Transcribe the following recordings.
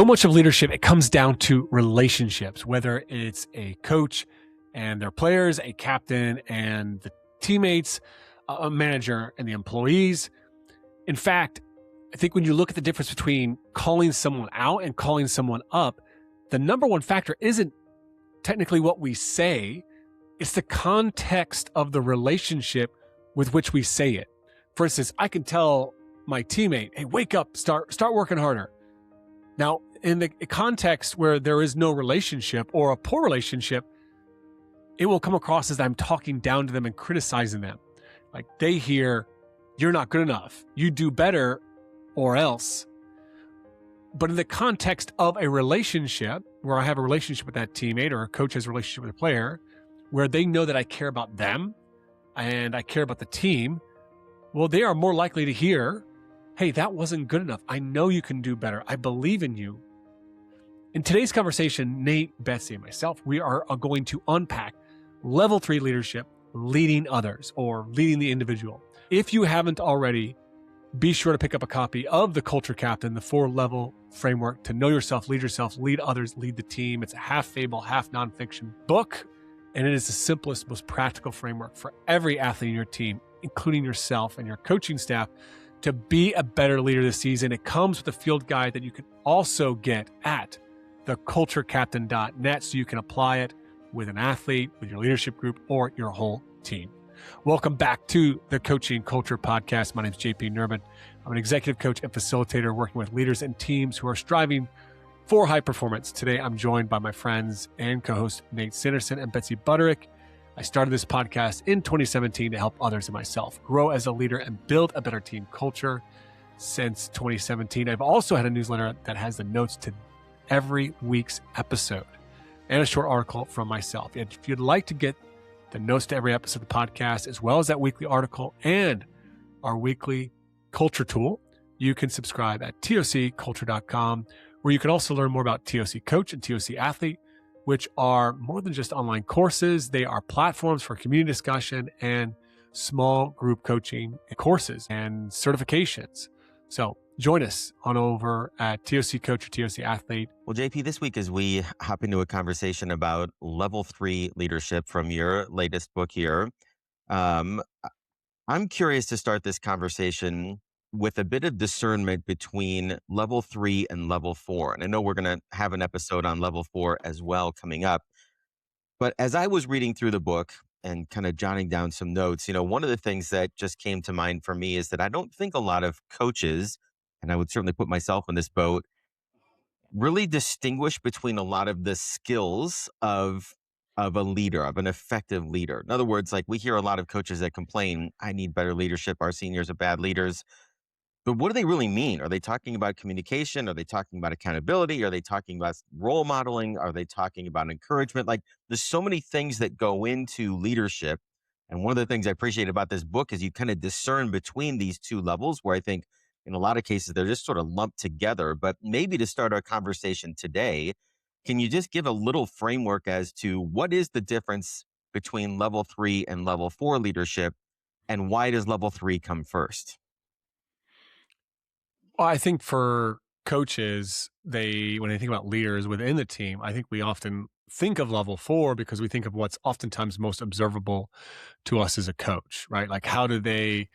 So much of leadership, it comes down to relationships, whether it's a coach and their players, a captain and the teammates, a manager and the employees. In fact, I think when you look at the difference between calling someone out and calling someone up, the number one factor isn't technically what we say, it's the context of the relationship with which we say it. For instance, I can tell my teammate, hey, wake up, start working harder. Now, in the context where there is no relationship or a poor relationship, it will come across as I'm talking down to them and criticizing them. Like they hear, you're not good enough, you do better or else. But in the context of a relationship where I have a relationship with that teammate or a coach has a relationship with a player, where they know that I care about them and I care about the team, well, they are more likely to hear, hey, that wasn't good enough. I know you can do better. I believe in you. In today's conversation, Nate, Betsy, and myself, we are going to unpack level 3 leadership, leading others or leading the individual. If you haven't already, be sure to pick up a copy of The Culture Captain, the 4-level framework to know yourself, lead others, lead the team. It's a half fable, half nonfiction book, and it is the simplest, most practical framework for every athlete in your team, including yourself and your coaching staff, to be a better leader this season. It comes with a field guide that you can also get at theculturecaptain.net so you can apply it with an athlete, with your leadership group, or your whole team. Welcome back to the Coaching Culture Podcast. My name is JP Nerbun. I'm an executive coach and facilitator working with leaders and teams who are striving for high performance. Today, I'm joined by my friends and co-hosts Nate Sanderson and Betsy Butterick. I started this podcast in 2017 to help others and myself grow as a leader and build a better team culture. Since 2017, I've also had a newsletter that has the notes to every week's episode and a short article from myself. And if you'd like to get the notes to every episode of the podcast, as well as that weekly article and our weekly culture tool, you can subscribe at tocculture.com, where you can also learn more about TOC Coach and TOC Athlete, which are more than just online courses. They are platforms for community discussion and small group coaching courses and certifications. So join us on over at TOC Coach or TOC Athlete. Well, JP, this week as we hop into a conversation about level 3 leadership from your latest book here, I'm curious to start this conversation with a bit of discernment between level 3 and level 4. And I know we're going to have an episode on level 4 as well coming up. But as I was reading through the book and kind of jotting down some notes, one of the things that just came to mind for me is that I don't think a lot of coaches, and I would certainly put myself in this boat, really distinguish between a lot of the skills of a leader, of an effective leader. In other words, like we hear a lot of coaches that complain, I need better leadership, our seniors are bad leaders. But what do they really mean? Are they talking about communication? Are they talking about accountability? Are they talking about role modeling? Are they talking about encouragement? Like there's so many things that go into leadership. And one of the things I appreciate about this book is you kind of discern between these two levels where I think in a lot of cases, they're just sort of lumped together. But maybe to start our conversation today, can you just give a little framework as to what is the difference between level 3 and level 4 leadership, and why does level 3 come first? Well, I think for coaches, when they think about leaders within the team, I think we often think of level 4 because we think of what's oftentimes most observable to us as a coach, right? Like how do they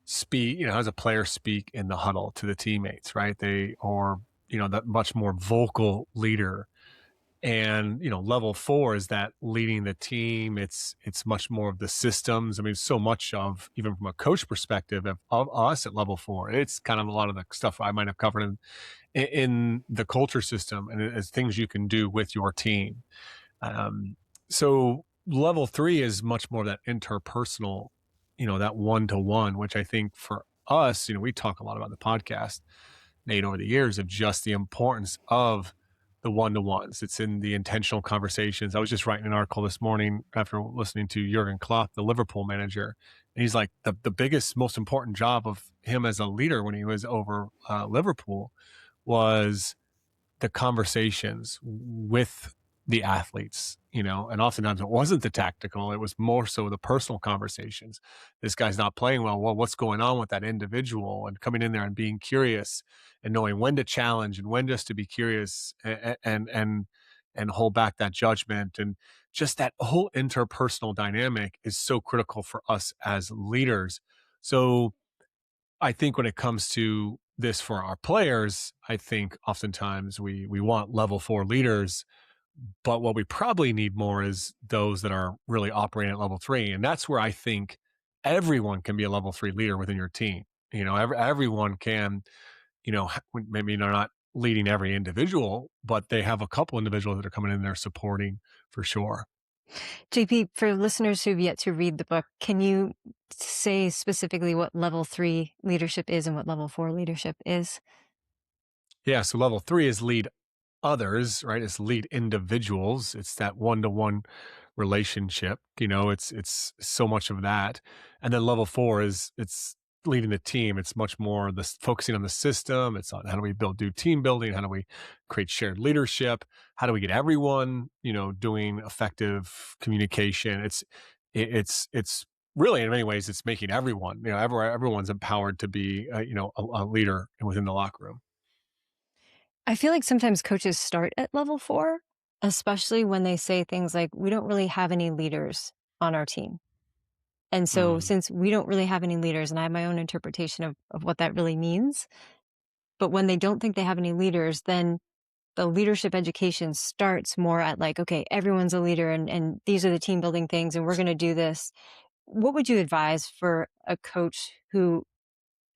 speak, how does a player speak in the huddle to the teammates, right? That much more vocal leader. And, level 4 is that leading the team. It's much more of the systems. I mean, so much of, even from a coach perspective of us at level 4, it's kind of a lot of the stuff I might have covered in the culture system and as things you can do with your team. So level 3 is much more that interpersonal, that one-to-one, which I think for us, we talk a lot about the podcast, Nate, over the years of just the importance of the one-to-ones. It's in the intentional conversations. I was just writing an article this morning after listening to Jurgen Klopp, the Liverpool manager. And he's like, the biggest, most important job of him as a leader when he was over Liverpool was the conversations with the athletes, and oftentimes it wasn't the tactical, it was more so the personal conversations. This guy's not playing well. Well, what's going on with that individual? And coming in there and being curious and knowing when to challenge and when just to be curious and hold back that judgment. And just that whole interpersonal dynamic is so critical for us as leaders. So I think when it comes to this for our players, I think oftentimes we want level 4 leaders, but what we probably need more is those that are really operating at level 3. And that's where I think everyone can be a level 3 leader within your team. Everyone can, maybe they're not leading every individual, but they have a couple individuals that are coming in there supporting for sure. JP, for listeners who've yet to read the book, can you say specifically what level 3 leadership is and what level 4 leadership is? Yeah. So level 3 is lead others, right? It's lead individuals. It's that one-to-one relationship. It's so much of that. And then level 4 is it's leading the team. It's much more this focusing on the system. It's on how do we do team building? How do we create shared leadership? How do we get everyone, doing effective communication? It's really, in many ways, it's making everyone, everyone's empowered to be, a leader within the locker room. I feel like sometimes coaches start at level 4, especially when they say things like, we don't really have any leaders on our team. And so Mm. since we don't really have any leaders, and I have my own interpretation of what that really means, but when they don't think they have any leaders, then the leadership education starts more at like, okay, everyone's a leader and these are the team building things and we're going to do this. What would you advise for a coach who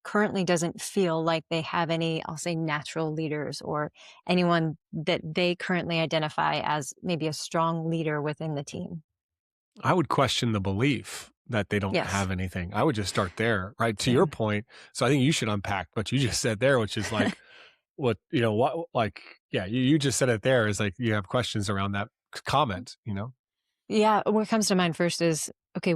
currently doesn't feel like they have any, I'll say, natural leaders or anyone that they currently identify as maybe a strong leader within the team? I would question the belief that they don't Yes, have anything. I would just start there, right? To your same. point. So I think you should unpack what you just said there, which is like, yeah, you just said it there is like, you have questions around that comment. Yeah, what comes to mind first is, okay,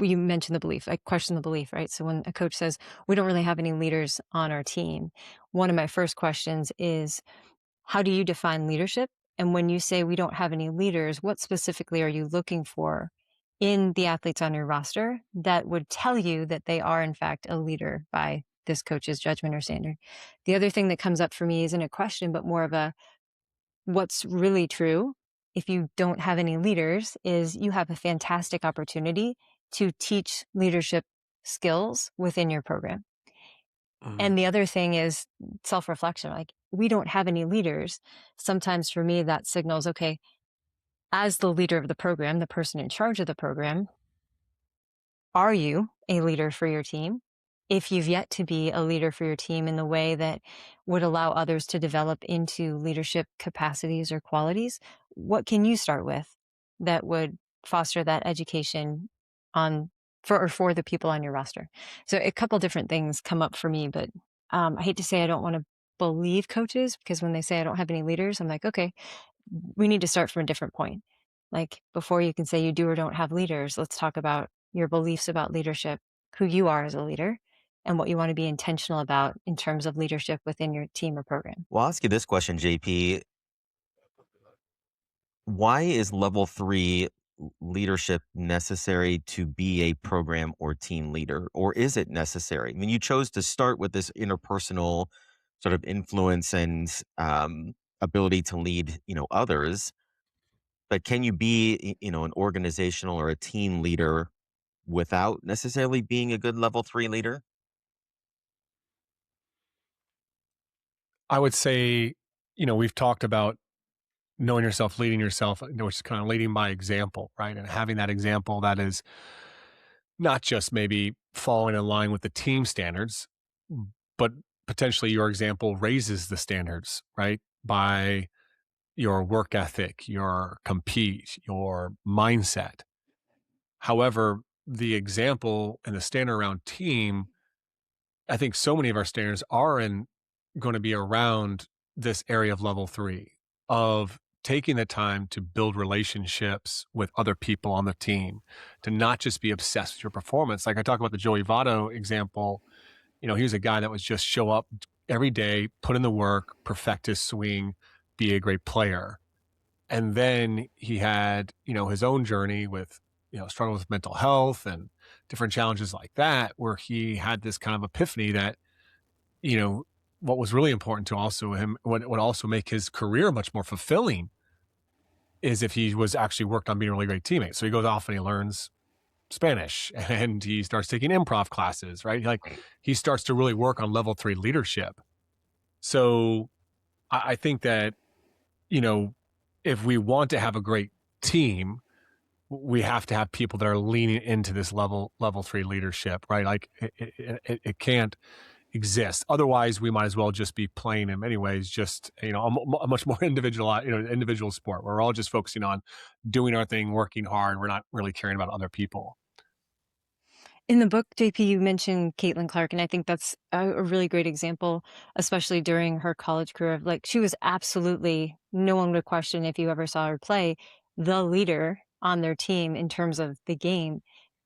you mentioned the belief. I question the belief, right? So when a coach says, we don't really have any leaders on our team, one of my first questions is, how do you define leadership? And when you say we don't have any leaders, what specifically are you looking for in the athletes on your roster that would tell you that they are, in fact, a leader by this coach's judgment or standard? The other thing that comes up for me isn't a question, but more of a what's really true if you don't have any leaders is you have a fantastic opportunity to teach leadership skills within your program. Mhm. And the other thing is self-reflection. Like, we don't have any leaders. Sometimes for me, that signals, okay, as the leader of the program, the person in charge of the program, are you a leader for your team? If you've yet to be a leader for your team in the way that would allow others to develop into leadership capacities or qualities, what can you start with that would foster that education on for the people on your roster? So a couple different things come up for me, but I hate to say I don't want to believe coaches because when they say I don't have any leaders, I'm like, okay, we need to start from a different point. Like before you can say you do or don't have leaders, let's talk about your beliefs about leadership, who you are as a leader, and what you want to be intentional about in terms of leadership within your team or program. Well, I'll ask you this question, JP. Why is level 3 leadership necessary to be a program or team leader? Or is it necessary? I mean, you chose to start with this interpersonal sort of influence and ability to lead, others. But can you be, an organizational or a team leader without necessarily being a good level 3 leader? I would say, we've talked about knowing yourself, leading yourself, which is kind of leading by example, right? And having that example that is not just maybe falling in line with the team standards, but potentially your example raises the standards, right? By your work ethic, your compete, your mindset. However, the example and the standard around team, I think so many of our standards are going to be around this area of level 3 of taking the time to build relationships with other people on the team, to not just be obsessed with your performance. Like I talk about the Joey Votto example, he was a guy that was just show up every day, put in the work, perfect his swing, be a great player. And then he had, his own journey with, struggles with mental health and different challenges like that, where he had this kind of epiphany that, you know, what was really important to also him, what would also make his career much more fulfilling is if he was actually worked on being a really great teammate. So he goes off and he learns Spanish and he starts taking improv classes, right? Like he starts to really work on level 3 leadership. So I think that, if we want to have a great team, we have to have people that are leaning into this level 3 leadership, right? Like it can't exist. Otherwise, we might as well just be playing in many ways, just, a much more individual sport where we're all just focusing on doing our thing, working hard. We're not really caring about other people. In the book, JP, you mentioned Caitlin Clark, and I think that's a really great example, especially during her college career. Of like, she was absolutely, no one would question if you ever saw her play, the leader on their team in terms of the game.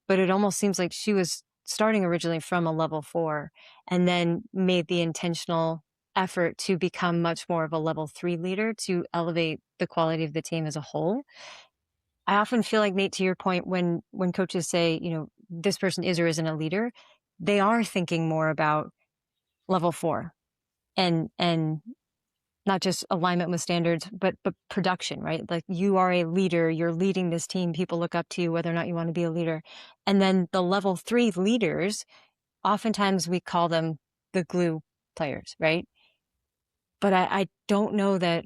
But it almost seems like she was starting originally from a level 4 and then made the intentional effort to become much more of a level 3 leader to elevate the quality of the team as a whole. I often feel like, Nate, to your point, when coaches say, this person is or isn't a leader, they are thinking more about level 4 and not just alignment with standards, but production, right? Like, you are a leader, you're leading this team, people look up to you, whether or not you want to be a leader. And then the level 3 leaders, oftentimes we call them the glue players, right? But I don't know that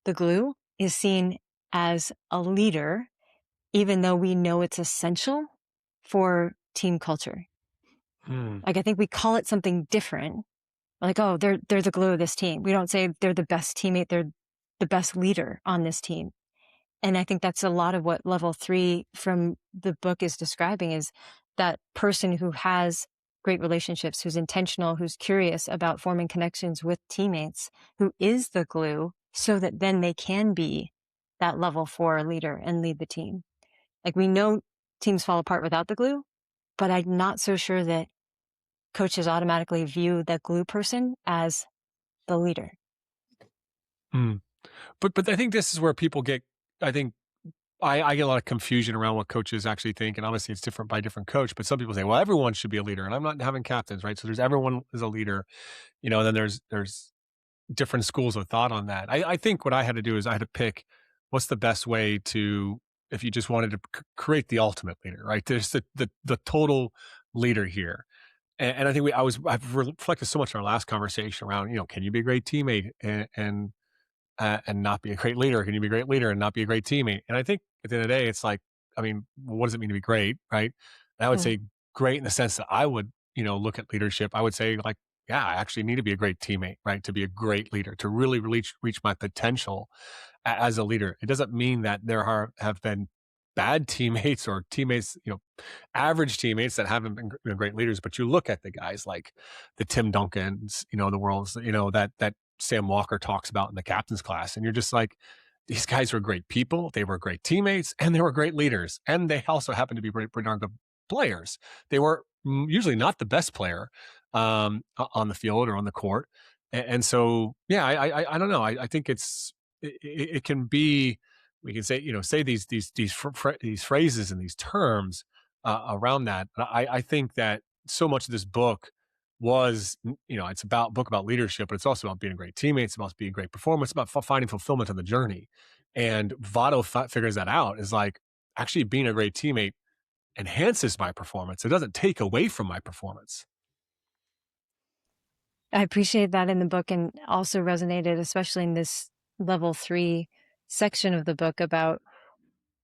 the glue is seen as a leader, even though we know it's essential for team culture. Like, I think we call it something different. Like, oh, they're the glue of this team. We don't say they're the best teammate, they're the best leader on this team. And I think that's a lot of what level 3 from the book is describing, is that person who has great relationships, who's intentional, who's curious about forming connections with teammates, who is the glue, so that then they can be that level 4 leader and lead the team. Like, we know teams fall apart without the glue, but I'm not so sure that coaches automatically view the glue person as the leader. But I think this is where people get, I think I get a lot of confusion around what coaches actually think. And obviously it's different by different coach, but some people say, well, everyone should be a leader. And I'm not having captains, right? So there's everyone is a leader, and then there's different schools of thought on that. I think what I had to do is I had to pick what's the best way to, if you just wanted to create the ultimate leader, right? There's the total leader here. And I think I've reflected so much on our last conversation around, can you be a great teammate and not be a great leader? Can you be a great leader and not be a great teammate? And I think at the end of the day, it's like, I mean, what does it mean to be great, right? And I would say great in the sense that I would, look at leadership. I would say, like, yeah, I actually need to be a great teammate, right? To be a great leader, to really reach my potential as a leader. It doesn't mean that have been bad teammates or teammates, average teammates that haven't been great leaders. But you look at the guys like the Tim Duncans, the world's, that Sam Walker talks about in the captain's class. And you're just like, these guys were great people. They were great teammates and they were great leaders. And they also happen to be pretty darn good players. They were usually not the best player on the field or on the court. And so, yeah, I don't know. I think it can be, we can say, say these phrases and these terms around that. I think that so much of this book was, it's book about leadership, but it's also about being a great teammate. It's about being a great performer. It's about finding fulfillment on the journey. And Votto figures that out, is like, actually being a great teammate enhances my performance. It doesn't take away from my performance. I appreciate that in the book, and also resonated, especially in this level 3 section of the book, about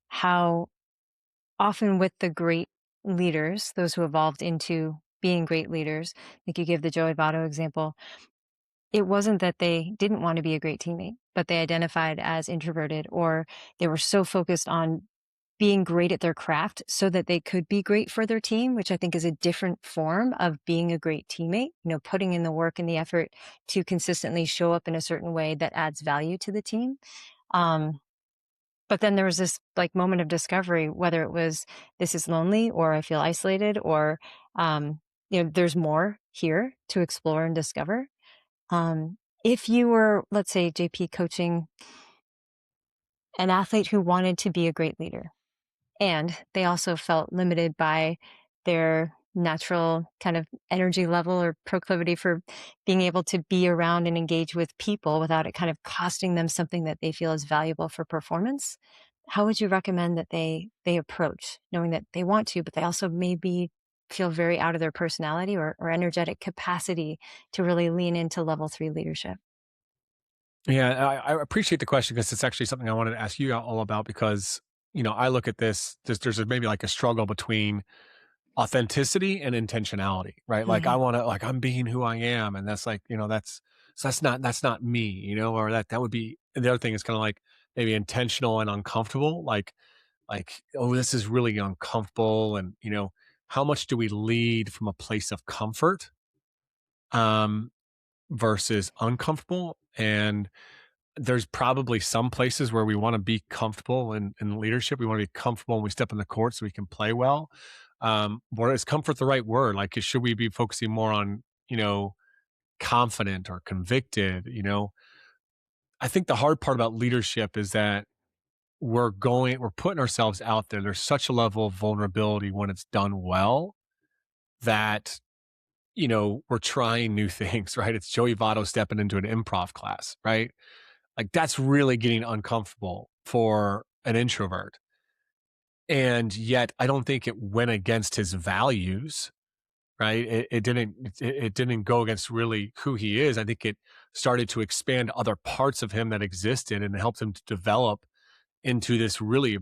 how often with the great leaders, those who evolved into being great leaders, like you give the Joey Votto example, it wasn't that they didn't want to be a great teammate, but they identified as introverted, or they were so focused on being great at their craft so that they could be great for their team, which I think is a different form of being a great teammate, putting in the work and the effort to consistently show up in a certain way that adds value to the team. But then there was this like moment of discovery, whether it was, this is lonely, or I feel isolated, or, there's more here to explore and discover. If you were, let's say, JP, coaching an athlete who wanted to be a great leader. And they also felt limited by their natural kind of energy level or proclivity for being able to be around and engage with people without it kind of costing them something that they feel is valuable for performance. How would you recommend that they approach, knowing that they want to, but they also maybe feel very out of their personality or energetic capacity to really lean into level 3 leadership? Yeah, I appreciate the question because it's actually something I wanted to ask you all about because, I look at this, there's maybe like a struggle between authenticity and intentionality, right? Like I Mhm. want to, like I'm being who I am. And that's like, that's not me, or that would be, and the other thing is kind of like maybe intentional and uncomfortable. Like, oh, this is really uncomfortable. And, how much do we lead from a place of comfort, um, versus uncomfortable? And there's probably some places where we want to be comfortable in leadership. We want to be comfortable when we step in the court so we can play well. Or is comfort the right word? Like, should we be focusing more on, confident or convicted? I think the hard part about leadership is that we're putting ourselves out there. There's such a level of vulnerability when it's done well that, we're trying new things, right? It's Joey Votto stepping into an improv class, right? Like that's really getting uncomfortable for an introvert. And yet I don't think it went against his values, right? It didn't go against really who he is. I think it started to expand other parts of him that existed and helped him to develop into this really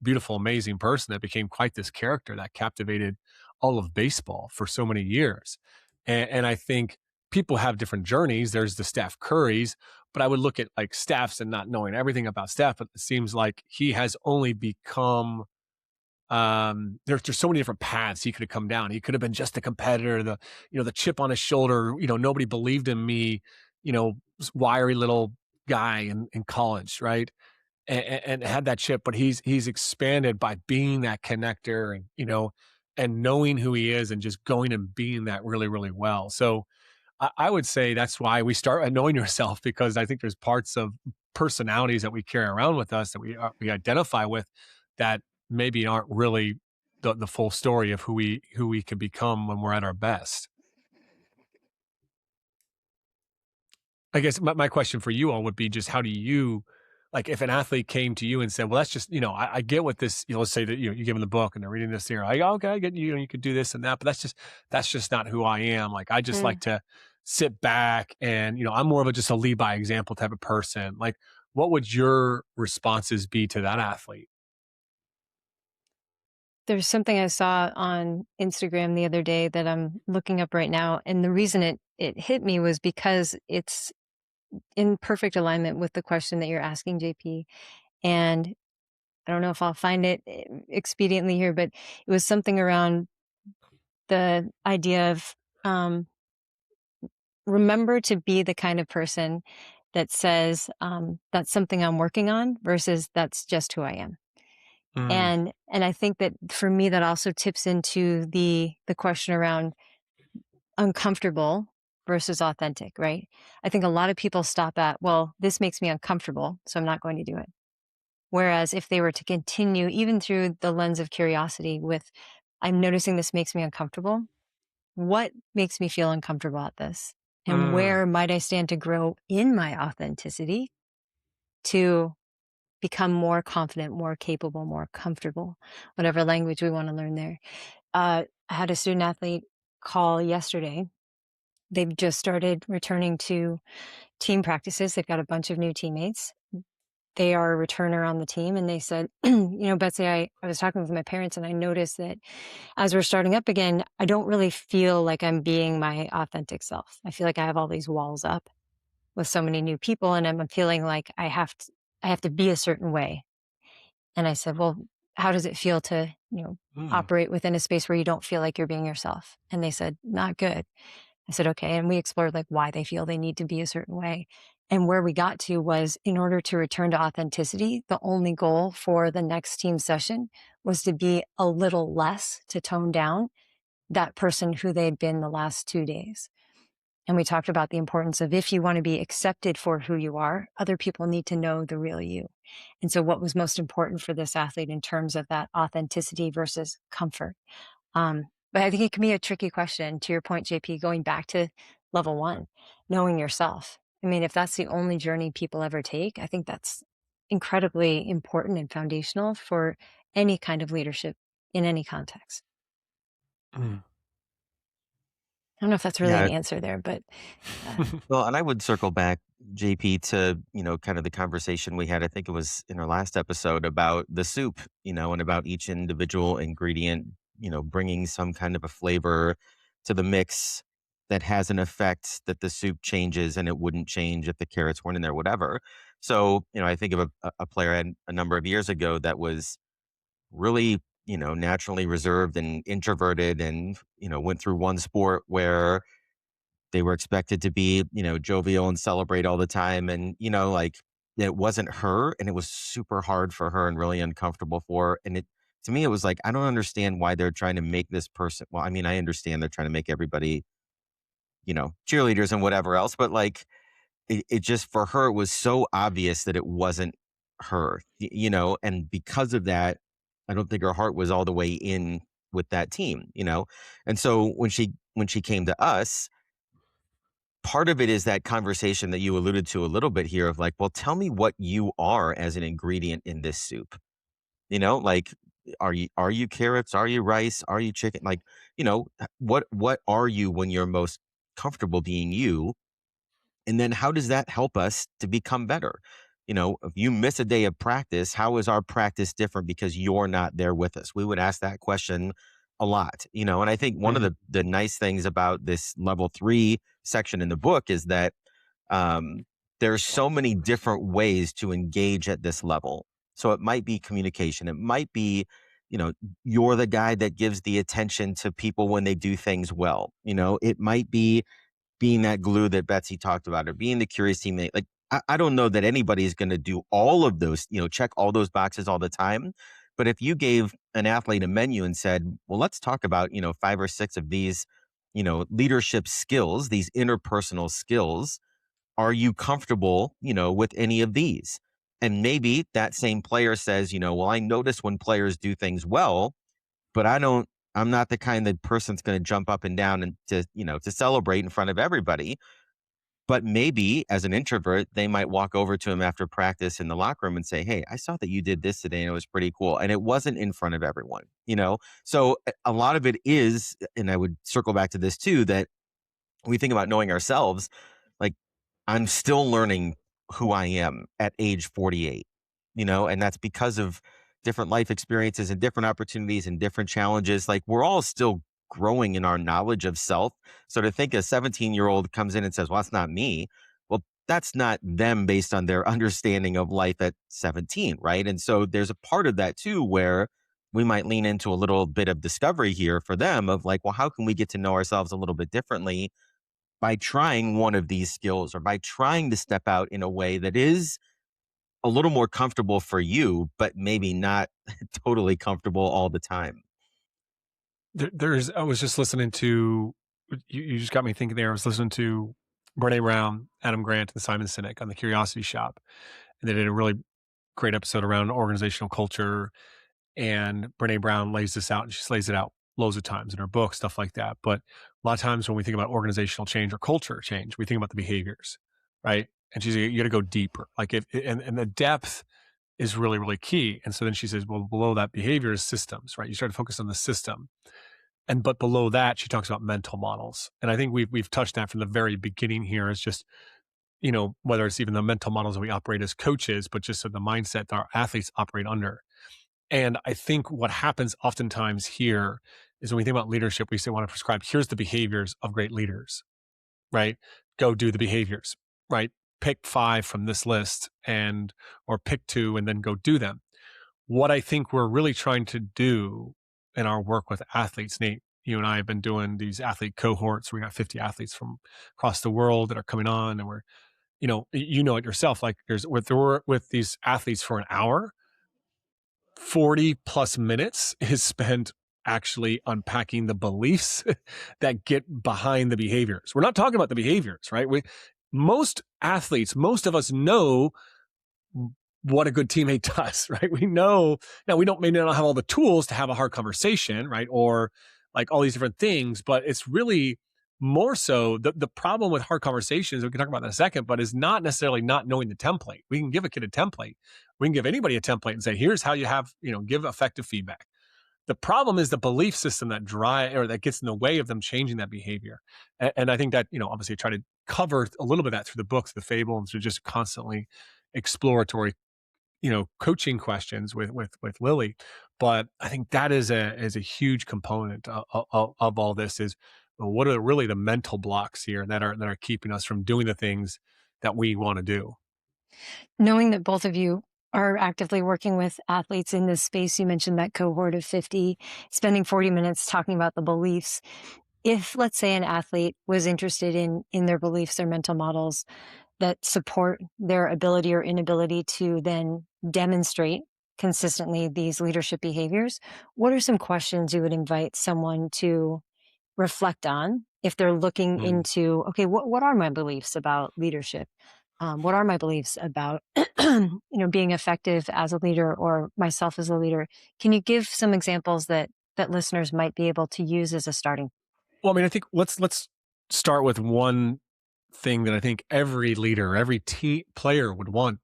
beautiful, amazing person that became quite this character that captivated all of baseball for so many years. And I think people have different journeys. There's the Steph Currys, but I would look at like Steph's and not knowing everything about Steph, but it seems like he has only become there's so many different paths he could have come down. He could have been just a competitor, the chip on his shoulder, nobody believed in me, wiry little guy in college, right? And had that chip, but he's expanded by being that connector and and knowing who he is and just going and being that really, really well. So I would say that's why we start at knowing yourself because I think there's parts of personalities that we carry around with us that we identify with that maybe aren't really the full story of who we can become when we're at our best. I guess my question for you all would be just how do you like if an athlete came to you and said, well, that's just, I get what this, let's say that, you give them the book and they're reading this here. Like, okay, I get you could do this and that, but that's just not who I am. Like, I just like Mm. to sit back and, I'm more of just a lead by example type of person. Like, what would your responses be to that athlete? There's something I saw on Instagram the other day that I'm looking up right now, and the reason it hit me was because it's in perfect alignment with the question that you're asking, JP. And I don't know if I'll find it expediently here, but it was something around the idea of um, remember to be the kind of person that says that's something I'm working on versus that's just who I am. Mm, And I think that for me that also tips into the question around uncomfortable versus authentic, right? I think a lot of people stop at, well, this makes me uncomfortable, so I'm not going to do it. Whereas if they were to continue, even through the lens of curiosity, with, I'm noticing this makes me uncomfortable. What makes me feel uncomfortable at this? And mm, where might I stand to grow in my authenticity to become more confident, more capable, more comfortable, whatever language we want to learn there. I had a student athlete call yesterday. They've just started returning to team practices. They've got a bunch of new teammates. They are a returner on the team. And they said, Betsy, I was talking with my parents and I noticed that as we're starting up again, I don't really feel like I'm being my authentic self. I feel like I have all these walls up with so many new people and I'm feeling like I have to be a certain way. And I said, well, how does it feel to, mm, operate within a space where you don't feel like you're being yourself? And they said, not good. I said, okay. And we explored like why they feel they need to be a certain way. And where we got to was in order to return to authenticity, the only goal for the next team session was to be a little less, to tone down that person who they'd been the last 2 days. And we talked about the importance of, if you want to be accepted for who you are, other people need to know the real you. And so what was most important for this athlete in terms of that authenticity versus comfort? But I think it can be a tricky question, to your point, JP, going back to level 1, knowing yourself. I mean, if that's the only journey people ever take, I think that's incredibly important and foundational for any kind of leadership in any context. Mm. I don't know if that's really Yeah. an answer there, but Well, and I would circle back, JP, to, kind of the conversation we had, I think it was in our last episode, about the soup, and about each individual ingredient, bringing some kind of a flavor to the mix that has an effect that the soup changes and it wouldn't change if the carrots weren't in there, whatever. So, I think of a player I had a number of years ago that was really, naturally reserved and introverted, and, went through one sport where they were expected to be, jovial and celebrate all the time. And, like, it wasn't her, and it was super hard for her and really uncomfortable for her. And to me, it was like, I don't understand why they're trying to make this person. Well, I mean, I understand they're trying to make everybody, cheerleaders and whatever else, but like, it just, for her, it was so obvious that it wasn't her, and because of that, I don't think her heart was all the way in with that team, And so when she came to us, part of it is that conversation that you alluded to a little bit here of like, well, tell me what you are as an ingredient in this soup. Like, are you carrots? Are you rice? Are you chicken? Like, what are you when you're most comfortable being you? And then how does that help us to become better? If you miss a day of practice, how is our practice different because you're not there with us? We would ask that question a lot, and I think one of the nice things about this level 3 section in the book is that um, there's so many different ways to engage at this level. So it might be communication. It might be, you're the guy that gives the attention to people when they do things well. It might be being that glue that Betsy talked about, or being the curious teammate. Like, I don't know that anybody's going to do all of those, check all those boxes all the time. But if you gave an athlete a menu and said, well, let's talk about, 5 or 6 of these, leadership skills, these interpersonal skills, are you comfortable, with any of these? And maybe that same player says, well, I notice when players do things well, but I'm not the kind of person that's going to jump up and down and to celebrate in front of everybody. But maybe as an introvert, they might walk over to him after practice in the locker room and say, hey, I saw that you did this today and it was pretty cool. And it wasn't in front of everyone, So a lot of it is, and I would circle back to this too, that when we think about knowing ourselves, like, I'm still learning who I am at age 48, and that's because of different life experiences and different opportunities and different challenges. Like, we're all still growing in our knowledge of self. So to think a 17-year-old comes in and says, well, that's not me. Well, that's not them based on their understanding of life at 17, right? And so there's a part of that too, where we might lean into a little bit of discovery here for them of like, well, how can we get to know ourselves a little bit differently by trying one of these skills, or by trying to step out in a way that is a little more comfortable for you, but maybe not totally comfortable all the time. I was just listening to, you just got me thinking there. I was listening to Brene Brown, Adam Grant, and Simon Sinek on the Curiosity Shop. And they did a really great episode around organizational culture. And Brene Brown lays this out, and she lays it out loads of times in her book, stuff like that. But a lot of times when we think about organizational change or culture change, we think about the behaviors, right? And she's like, you got to go deeper. Like, and the depth is really, really key. And so then she says, well, below that behavior is systems, right? You start to focus on the system. But below that, she talks about mental models. And I think we've touched that from the very beginning here. Is just, whether it's even the mental models that we operate as coaches, but just the mindset that our athletes operate under. And I think what happens oftentimes here is when we think about leadership, we say, want to prescribe, here's the behaviors of great leaders, right? Go do the behaviors, right? Pick 5 from this list or pick 2 and then go do them. What I think we're really trying to do in our work with athletes, Nate, you and I have been doing these athlete cohorts. We got 50 athletes from across the world that are coming on, and we're, you know it yourself. Like, with these athletes for an hour, 40 plus minutes is spent actually unpacking the beliefs that get behind the behaviors. We're not talking about the behaviors, right? Most athletes, most of us know what a good teammate does, right? We know now we don't maybe not have all the tools to have a hard conversation, right? Or like all these different things, but it's really more so the problem with hard conversations, we can talk about that in a second, but is not necessarily not knowing the template. We can give a kid a template. We can give anybody a template and say, here's how you have, give effective feedback. The problem is the belief system that gets in the way of them changing that behavior. And I think that, obviously I try to cover a little bit of that through the books, the fable, and through just constantly exploratory coaching questions with Lily. But I think that is a huge component of all this is what are really the mental blocks here that are keeping us from doing the things that we want to do. Knowing that both of you are actively working with athletes in this space, you mentioned that cohort of 50, spending 40 minutes talking about the beliefs. If, let's say, an athlete was interested in their beliefs, their mental models that support their ability or inability to then demonstrate consistently these leadership behaviors, what are some questions you would invite someone to reflect on if they're looking Mm. into, okay, what are my beliefs about leadership? What are my beliefs about being effective as a leader or myself as a leader? Can you give some examples that listeners might be able to use as a starting? Well, I mean, I think let's start with one thing that I think every leader, every player would want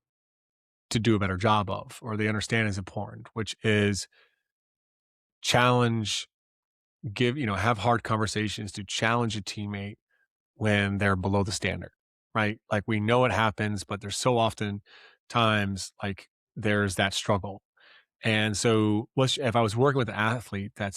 to do a better job of, or they understand is important, which is challenge, have hard conversations to challenge a teammate when they're below the standard, right? Like we know it happens, but there's so often times like there's that struggle. And so if I was working with an athlete that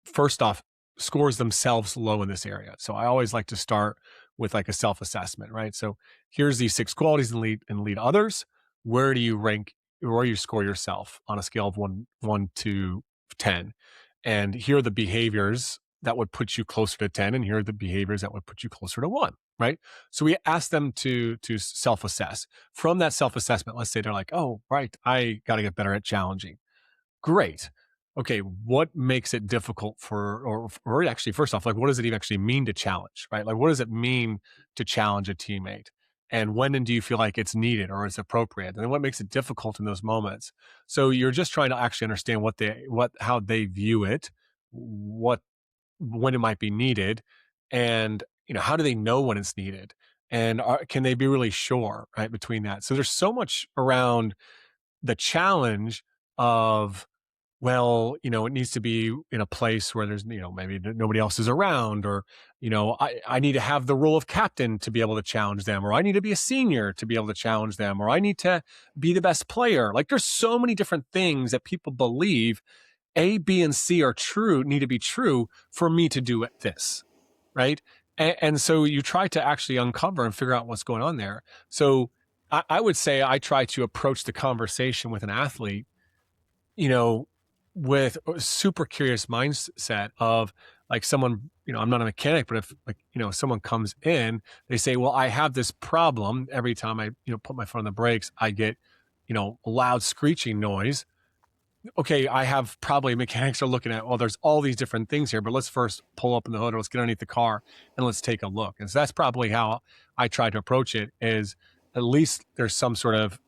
first off scores themselves low in this area. So I always like to start with like a self-assessment, right? So here's these 6 qualities and lead others. Where do you rank, where do you score yourself on a scale of one to 10? And here are the behaviors that would put you closer to 10, and here are the behaviors that would put you closer to 1, right? So we ask them to self-assess. From that self-assessment, let's say they're like, oh, right, I got to get better at challenging. Great. Okay, what makes it difficult or actually, first off, like, what does it even actually mean to challenge, right? Like, what does it mean to challenge a teammate? And when do you feel like it's needed or it's appropriate? And then what makes it difficult in those moments? So you're just trying to actually understand how they view it, when it might be needed, and how do they know when it's needed, and can they be really sure, right, between that? So there's so much around the challenge of, well, it needs to be in a place where there's, maybe nobody else is around, or, I need to have the role of captain to be able to challenge them, or I need to be a senior to be able to challenge them, or I need to be the best player. Like there's so many different things that people believe A, B, and C are true, need to be true for me to do this, right? And so you try to actually uncover and figure out what's going on there. So I would say I try to approach the conversation with an athlete, with a super curious mindset of like someone, I'm not a mechanic, but if like, someone comes in, they say, well, I have this problem. Every time I, put my foot on the brakes, I get, a loud screeching noise. Okay, I have probably mechanics are looking at, well, there's all these different things here, but let's first pull up in the hood or let's get underneath the car and let's take a look. And so that's probably how I try to approach it, is at least there's some sort of,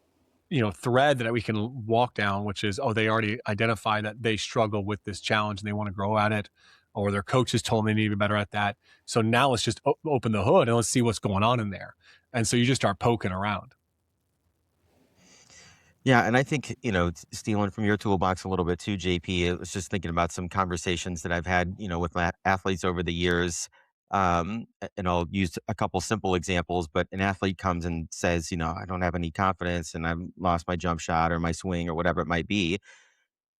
thread that we can walk down, which is, oh, they already identify that they struggle with this challenge and they want to grow at it, or their coaches told them they need to be better at that. So now let's just open the hood and let's see what's going on in there. And so you just start poking around. Yeah, and I think, stealing from your toolbox a little bit too, JP, I was just thinking about some conversations that I've had, with my athletes over the years. And I'll use a couple simple examples, but an athlete comes and says, I don't have any confidence and I've lost my jump shot or my swing or whatever it might be.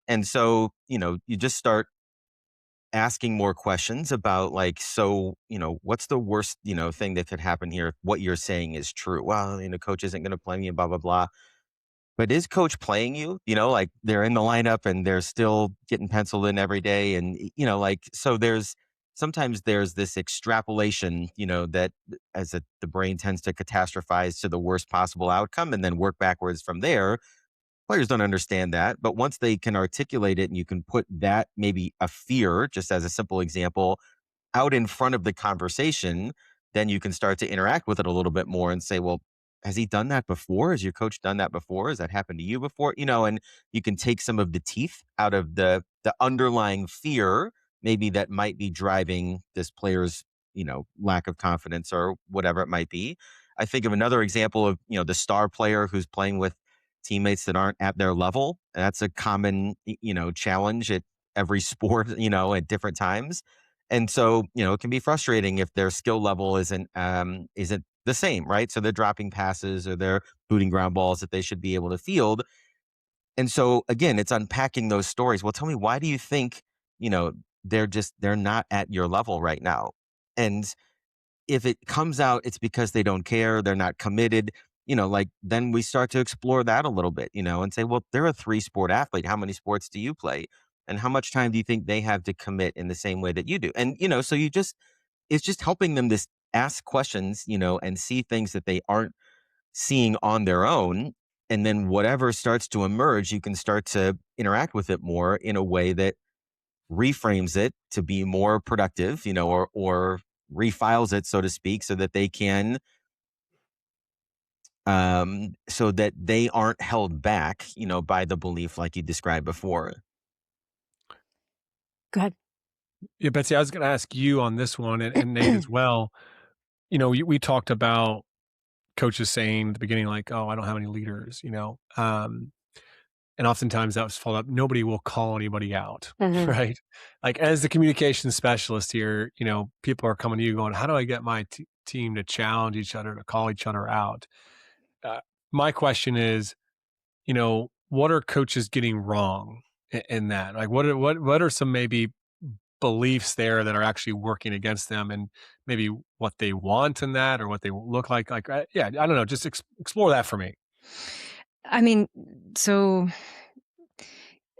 And so, you just start asking more questions about like, so, what's the worst, thing that could happen here if what you're saying is true? Well, coach isn't going to play me and blah, blah, blah. But is coach playing you? Like they're in the lineup and they're still getting penciled in every day. And, so sometimes there's this extrapolation, that the brain tends to catastrophize to the worst possible outcome and then work backwards from there. Players don't understand that, but once they can articulate it and you can put that, maybe a fear, just as a simple example, out in front of the conversation, then you can start to interact with it a little bit more and say, well, has he done that before? Has your coach done that before? Has that happened to you before? And you can take some of the teeth out of the underlying fear, maybe that might be driving this player's, lack of confidence or whatever it might be. I think of another example of, the star player who's playing with teammates that aren't at their level. That's a common, challenge at every sport, at different times. And so, it can be frustrating if their skill level isn't the same, right? So they're dropping passes or they're booting ground balls that they should be able to field. And so again, it's unpacking those stories. Well, tell me, why do you think, you know, they're not at your level right now? And if it comes out it's because they don't care, they're not committed, like then we start to explore that a little bit, and say, well, they're a three-sport athlete. How many sports do you play? And how much time do you think they have to commit in the same way that you do? And, so it's just helping them to ask questions, and see things that they aren't seeing on their own. And then whatever starts to emerge, you can start to interact with it more in a way that reframes it to be more productive, or refiles it, so to speak, so that they can, so that they aren't held back, by the belief like you described before. Go ahead. Yeah, Betsy, I was going to ask you on this one, and Nate as well. We talked about coaches saying at the beginning, like, "Oh, I don't have any leaders," and oftentimes that was followed up. Nobody will call anybody out, Mhm. right? Like as the communication specialist here, people are coming to you going, "How do I get my team to challenge each other, to call each other out?" Uh, my question is, what are coaches getting wrong in that? Like, what are some maybe beliefs there that are actually working against them, and maybe what they want in that, or what they look like? Like, yeah, I don't know. Just explore that for me. I mean, so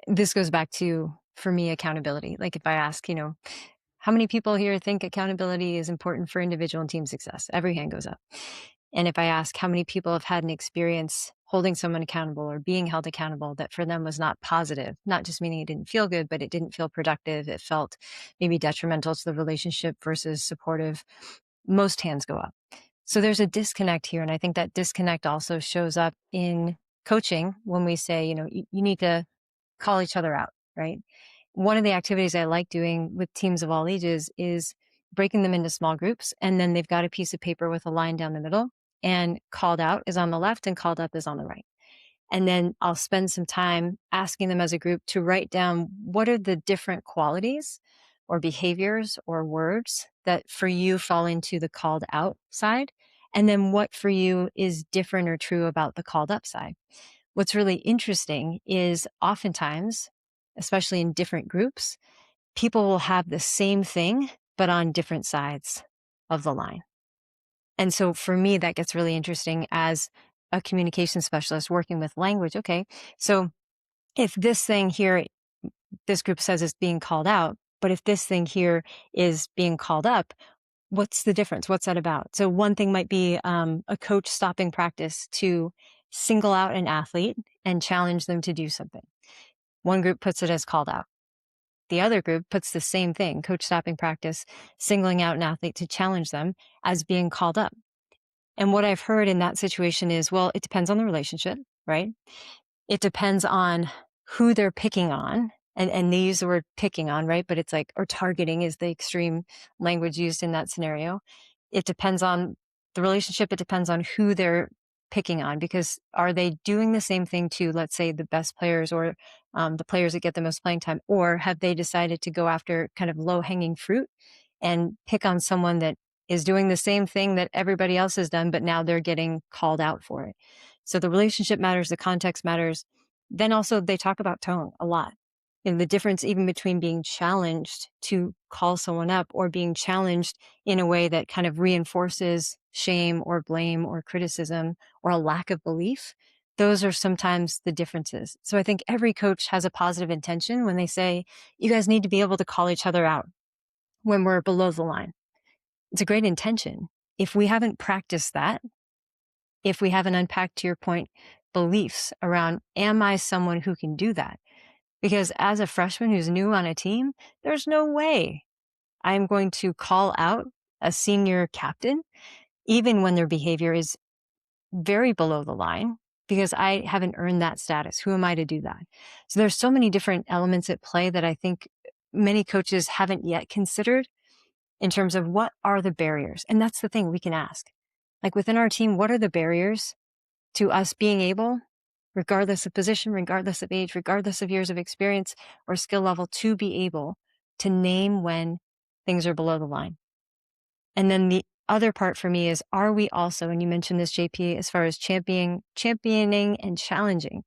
this goes back to, for me, accountability. Like if I ask, how many people here think accountability is important for individual and team success? Every hand goes up. And if I ask how many people have had an experience holding someone accountable or being held accountable that for them was not positive, not just meaning it didn't feel good, but it didn't feel productive, it felt maybe detrimental to the relationship versus supportive, most hands go up. So there's a disconnect here. And I think that disconnect also shows up in coaching when we say, you need to call each other out, right? One of the activities I like doing with teams of all ages is breaking them into small groups. And then they've got a piece of paper with a line down the middle, and called out is on the left and called up is on the right. And then I'll spend some time asking them as a group to write down what are the different qualities or behaviors or words that for you fall into the called out side. And then what for you is different or true about the called up side. What's really interesting is oftentimes, especially in different groups, people will have the same thing, but on different sides of the line. And so for me, that gets really interesting as a communication specialist working with language. Okay, so if this thing here, this group says is being called out, but if this thing here is being called up, what's the difference? What's that about? So one thing might be a coach stopping practice to single out an athlete and challenge them to do something. One group puts it as called out. The other group puts the same thing, coach stopping practice, singling out an athlete to challenge them, as being called up. And what I've heard in that situation is, well, it depends on the relationship, right? It depends on who they're picking on. And they use the word picking on, right? But it's like, or targeting is the extreme language used in that scenario. It depends on the relationship. It depends on who they're picking on, because are they doing the same thing to, let's say, the best players or the players that get the most playing time? Or have they decided to go after kind of low hanging fruit and pick on someone that is doing the same thing that everybody else has done, but now they're getting called out for it? So the relationship matters, the context matters. Then also they talk about tone a lot. And the difference even between being challenged to call someone up or being challenged in a way that kind of reinforces shame or blame or criticism or a lack of belief, those are sometimes the differences. So I think every coach has a positive intention when they say, you guys need to be able to call each other out when we're below the line. It's a great intention. If we haven't practiced that, if we haven't unpacked, to your point, beliefs around, am I someone who can do that? Because as a freshman who's new on a team, there's no way I'm going to call out a senior captain, even when their behavior is very below the line, because I haven't earned that status. Who am I to do that? So there's so many different elements at play that I think many coaches haven't yet considered in terms of what are the barriers. And that's the thing we can ask. Like within our team, what are the barriers to us being able, regardless of position, regardless of age, regardless of years of experience or skill level, to be able to name when things are below the line? And then the other part for me is, are we also, and you mentioned this, JP, as far as championing and challenging,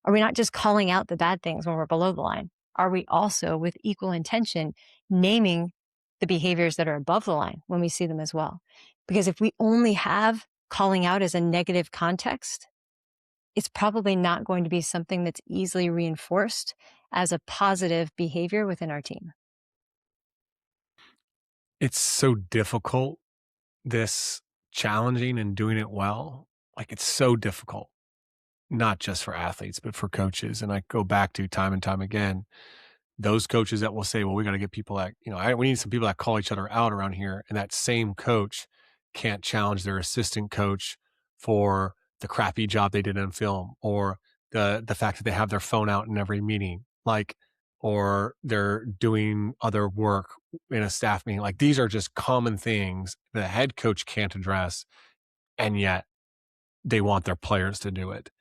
are we not just calling out the bad things when we're below the line? Are we also, with equal intention, naming the behaviors that are above the line when we see them as well? Because if we only have calling out as a negative context, it's probably not going to be something that's easily reinforced as a positive behavior within our team. It's so difficult, this challenging and doing it well. Like, it's so difficult, not just for athletes, but for coaches. And I go back to time and time again, those coaches that will say, well, we got to get people that, we need some people that call each other out around here. And that same coach can't challenge their assistant coach for the crappy job they did in film, or the fact that they have their phone out in every meeting, or they're doing other work in a staff meeting. Like, these are just common things the head coach can't address, and yet they want their players to do it.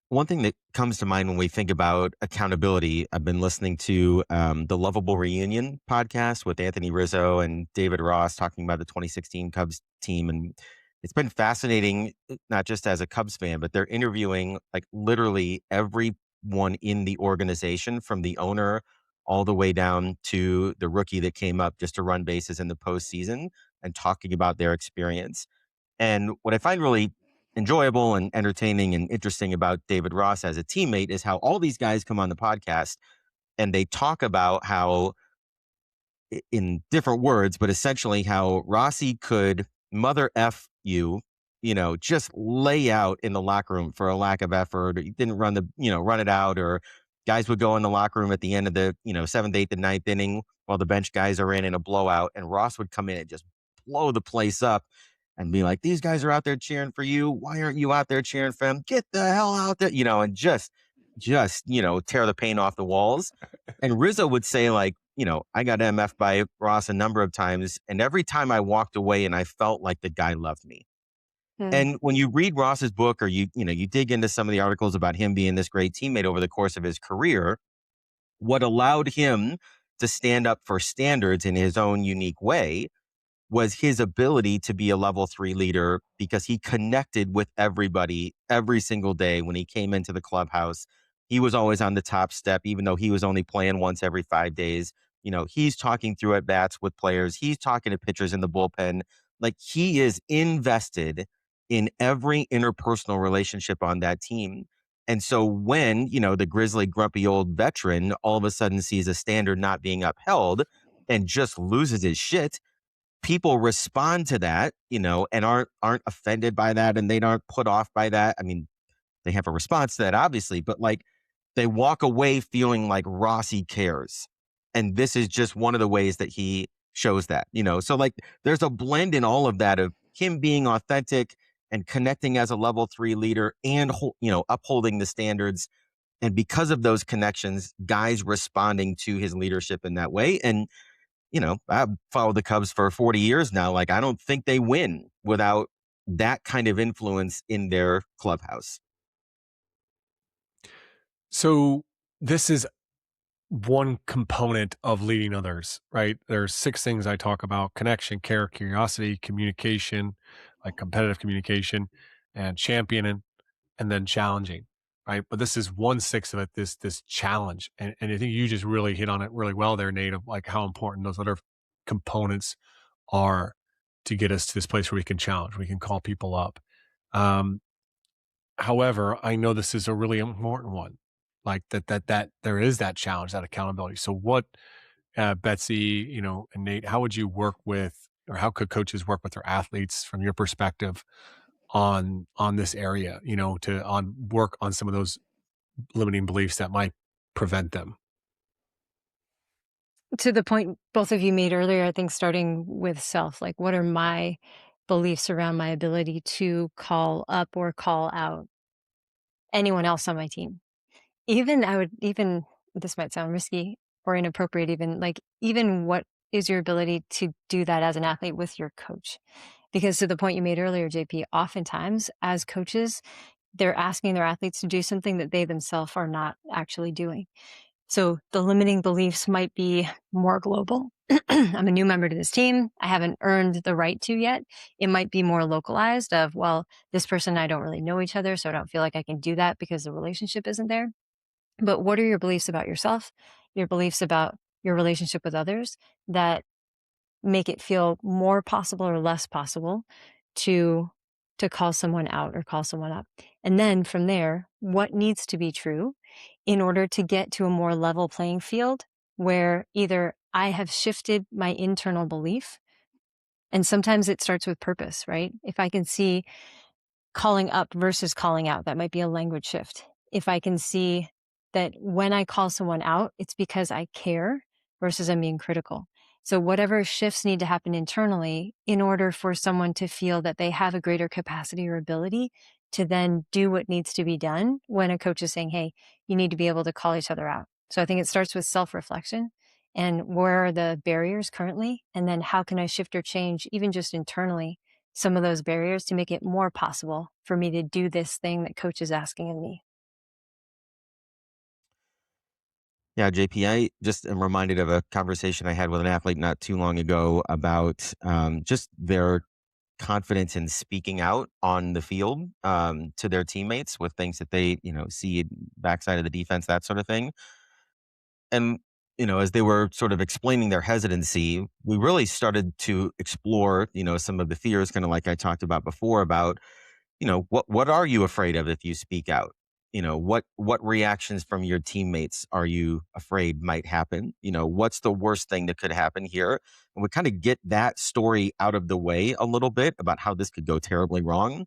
One thing that comes to mind when we think about accountability, I've been listening to the Lovable Reunion podcast with Anthony Rizzo and David Ross talking about the 2016 Cubs team. And it's been fascinating, not just as a Cubs fan, but they're interviewing like literally everyone in the organization, from the owner all the way down to the rookie that came up just to run bases in the postseason, and talking about their experience. And what I find really enjoyable and entertaining and interesting about David Ross as a teammate is how all these guys come on the podcast and they talk about how, in different words, but essentially how Rossi could mother F you, just lay out in the locker room for a lack of effort, or you didn't run it out, or guys would go in the locker room at the end of the, seventh, eighth, and ninth inning while the bench guys are in a blowout, and Ross would come in and just blow the place up and be like, these guys are out there cheering for you. Why aren't you out there cheering for them? Get the hell out there, and just, tear the paint off the walls. And Rizzo would say, like, I got MF by Ross a number of times, and every time I walked away and I felt like the guy loved me. And when you read Ross's book, or you dig into some of the articles about him being this great teammate over the course of his career, what allowed him to stand up for standards in his own unique way was his ability to be a level 3 leader, because he connected with everybody every single day. When he came into the clubhouse, he was always on the top step, even though he was only playing once every 5 days. He's talking through at bats with players. He's talking to pitchers in the bullpen. Like, he is invested in every interpersonal relationship on that team. And so when, the grizzly, grumpy old veteran all of a sudden sees a standard not being upheld and just loses his shit, people respond to that, and aren't offended by that, and they aren't put off by that. I mean, they have a response to that, obviously, but like, they walk away feeling like Rossi cares. And this is just one of the ways that he shows that, So like, there's a blend in all of that of him being authentic and connecting as a level 3 leader, and upholding the standards. And because of those connections, guys responding to his leadership in that way. And I've followed the Cubs for 40 years now. Like, I don't think they win without that kind of influence in their clubhouse. So this is one component of leading others, right? There's 6 things I talk about: connection, care, curiosity, communication, like competitive communication, and championing, and then challenging, right? But this is 1/6 of it, this challenge. And I think you just really hit on it really well there, Nate, of like how important those other components are to get us to this place where we can challenge, we can call people up. Um, However, I know this is a really important one, like that there is that challenge, that accountability. So what, Betsy, and Nate, how would you work with, or how could coaches work with their athletes from your perspective on this area, to work on some of those limiting beliefs that might prevent them. To the point both of you made earlier, I think starting with self, like what are my beliefs around my ability to call up or call out anyone else on my team? Even this might sound risky or inappropriate, even what is your ability to do that as an athlete with your coach? Because to the point you made earlier, JP, oftentimes as coaches, they're asking their athletes to do something that they themselves are not actually doing. So the limiting beliefs might be more global. I'm a new member to this team. I haven't earned the right to yet. It might be more localized of, well, this person and I don't really know each other, so I don't feel like I can do that because the relationship isn't there. But what are your beliefs about yourself, your beliefs about your relationship with others that make it feel more possible or less possible to call someone out or call someone up? And then from there, what needs to be true in order to get to a more level playing field where either I have shifted my internal belief, and sometimes it starts with purpose, right? If I can see calling up versus calling out, that might be a language shift. If I can see that when I call someone out, it's because I care versus I'm being critical. So whatever shifts need to happen internally in order for someone to feel that they have a greater capacity or ability to then do what needs to be done when a coach is saying, hey, you need to be able to call each other out. So I think it starts with self-reflection and where are the barriers currently? And then how can I shift or change even just internally some of those barriers to make it more possible for me to do this thing that coach is asking of me. Yeah, JP, I just am reminded of a conversation I had with an athlete not too long ago about just their confidence in speaking out on the field to their teammates with things that they, see backside of the defense, that sort of thing. And, as they were sort of explaining their hesitancy, we really started to explore, some of the fears, kind of like I talked about before, about what are you afraid of if you speak out? What reactions from your teammates are you afraid might happen? What's the worst thing that could happen here? And we kind of get that story out of the way a little bit about how this could go terribly wrong.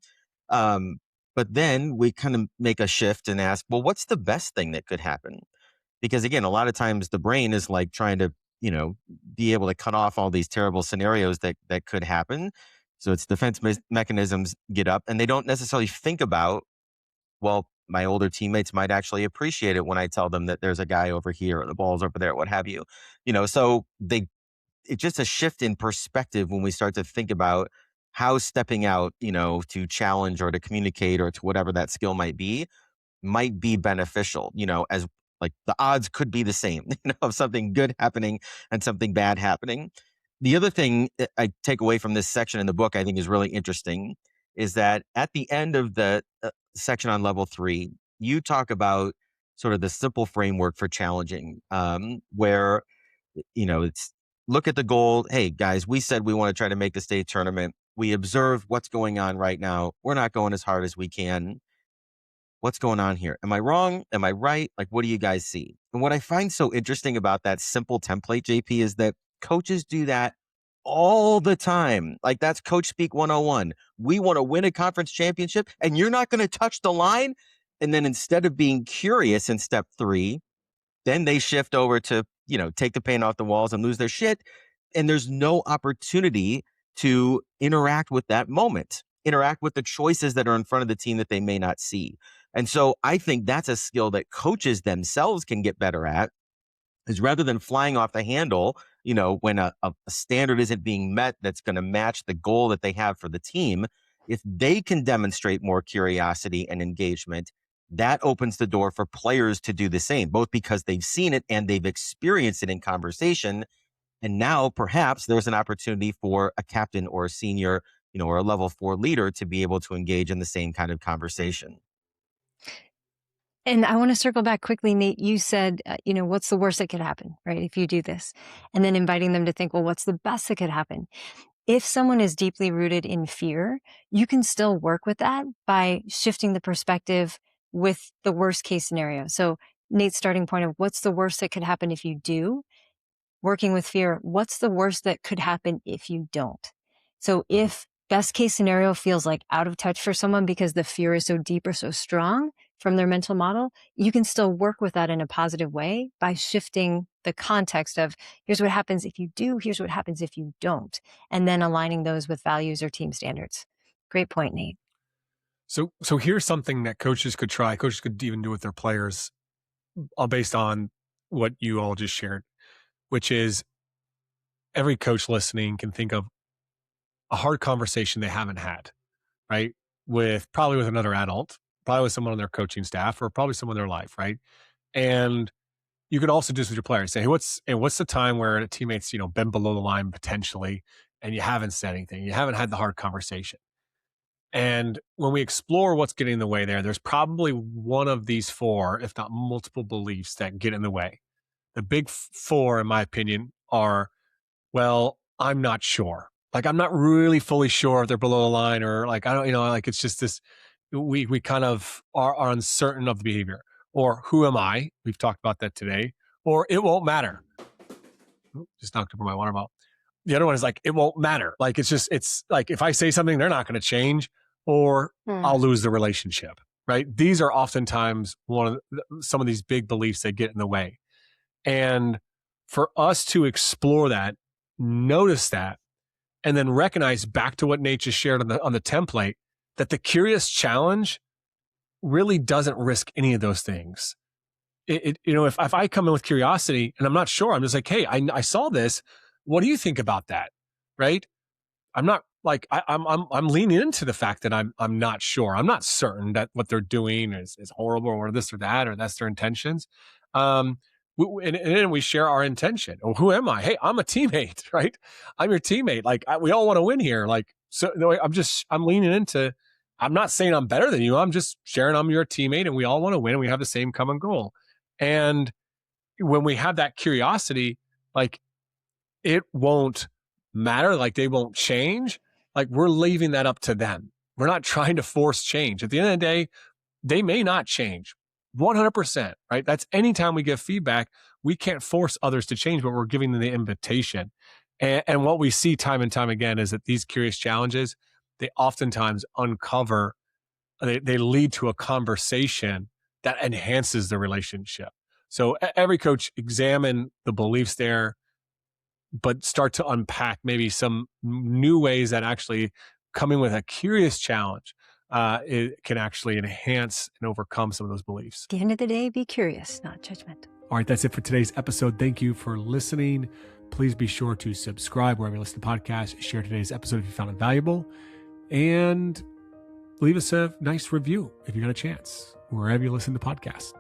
Um, but then we kind of make a shift and ask, well, what's the best thing that could happen? Because again, a lot of times the brain is like trying to, be able to cut off all these terrible scenarios that could happen. So its defense mechanisms get up and they don't necessarily think about, well, my older teammates might actually appreciate it when I tell them that there's a guy over here or the ball's over there, what have you. So it's just a shift in perspective when we start to think about how stepping out, to challenge or to communicate or to whatever that skill might be beneficial, as like the odds could be the same, of something good happening and something bad happening. The other thing I take away from this section in the book, I think is really interesting, is that at the end of the section on level 3, you talk about sort of the simple framework for challenging, where, it's look at the goal. Hey, guys, we said we want to try to make the state tournament. We observe what's going on right now. We're not going as hard as we can. What's going on here? Am I wrong? Am I right? Like, what do you guys see? And what I find so interesting about that simple template, JP, is that coaches do that all the time. Like, that's coach speak 101. We want to win a conference championship and you're not going to touch the line. And then instead of being curious in step 3, then they shift over to, take the paint off the walls and lose their shit. And there's no opportunity to interact with that moment, interact with the choices that are in front of the team that they may not see. And so I think that's a skill that coaches themselves can get better at, is rather than flying off the handle, when a standard isn't being met that's going to match the goal that they have for the team, if they can demonstrate more curiosity and engagement, that opens the door for players to do the same, both because they've seen it and they've experienced it in conversation. And now perhaps there's an opportunity for a captain or a senior, or a level 4 leader to be able to engage in the same kind of conversation. And I want to circle back quickly, Nate. You said, what's the worst that could happen, right? If you do this, and then inviting them to think, well, what's the best that could happen? If someone is deeply rooted in fear, you can still work with that by shifting the perspective with the worst case scenario. So Nate's starting point of what's the worst that could happen if you do, working with fear, what's the worst that could happen if you don't? So if best case scenario feels like out of touch for someone because the fear is so deep or so strong from their mental model, you can still work with that in a positive way by shifting the context of here's what happens if you do, here's what happens if you don't, and then aligning those with values or team standards. Great point, Nate. So here's something that coaches could try. Coaches could even do with their players, based on what you all just shared, which is every coach listening can think of a hard conversation they haven't had, right? Probably with another adult, probably with someone on their coaching staff, or probably someone in their life, right? And you could also do this with your players. Say, hey, what's the time where a teammate's, been below the line potentially, and you haven't said anything, you haven't had the hard conversation. And when we explore what's getting in the way there's probably one of these four, if not multiple beliefs that get in the way. The big four, in my opinion, are, well, I'm not sure. Like, I'm not really fully sure if they're below the line, or like, I don't, like, it's just this, we kind of are uncertain of the behavior, or who am I? We've talked about that today, or it won't matter. Just knocked over my water bottle. The other one is like, it won't matter. Like, it's like, if I say something, they're not going to change, or I'll lose the relationship, right? These are oftentimes some of these big beliefs that get in the way. And for us to explore that, notice that, and then recognize, back to what Nate just shared on the template, that the curious challenge really doesn't risk any of those things. If I come in with curiosity and I'm not sure, I'm just like, hey, I saw this. What do you think about that? Right? I'm not like, I'm leaning into the fact that I'm not sure. I'm not certain that what they're doing is horrible, or this or that, or that's their intentions. And then we share our intention. Oh, who am I? Hey, I'm a teammate, right? I'm your teammate. Like, we all want to win here. Like, so I'm leaning into, I'm not saying I'm better than you. I'm just sharing I'm your teammate, and we all want to win, and we have the same common goal. And when we have that curiosity, like, it won't matter. Like, they won't change. Like, we're leaving that up to them. We're not trying to force change. At the end of the day, they may not change 100%, right? That's anytime we give feedback, we can't force others to change, but we're giving them the invitation. And what we see time and time again is that these curious challenges, they oftentimes uncover, they lead to a conversation that enhances the relationship. So every coach, examine the beliefs there, but start to unpack maybe some new ways that actually coming with a curious challenge, it can actually enhance and overcome some of those beliefs. At the end of the day, be curious, not judgmental. All right, that's it for today's episode. Thank you for listening. Please be sure to subscribe wherever you listen to podcasts. Share today's episode if you found it valuable, and leave us a nice review if you got a chance, wherever you listen to podcasts.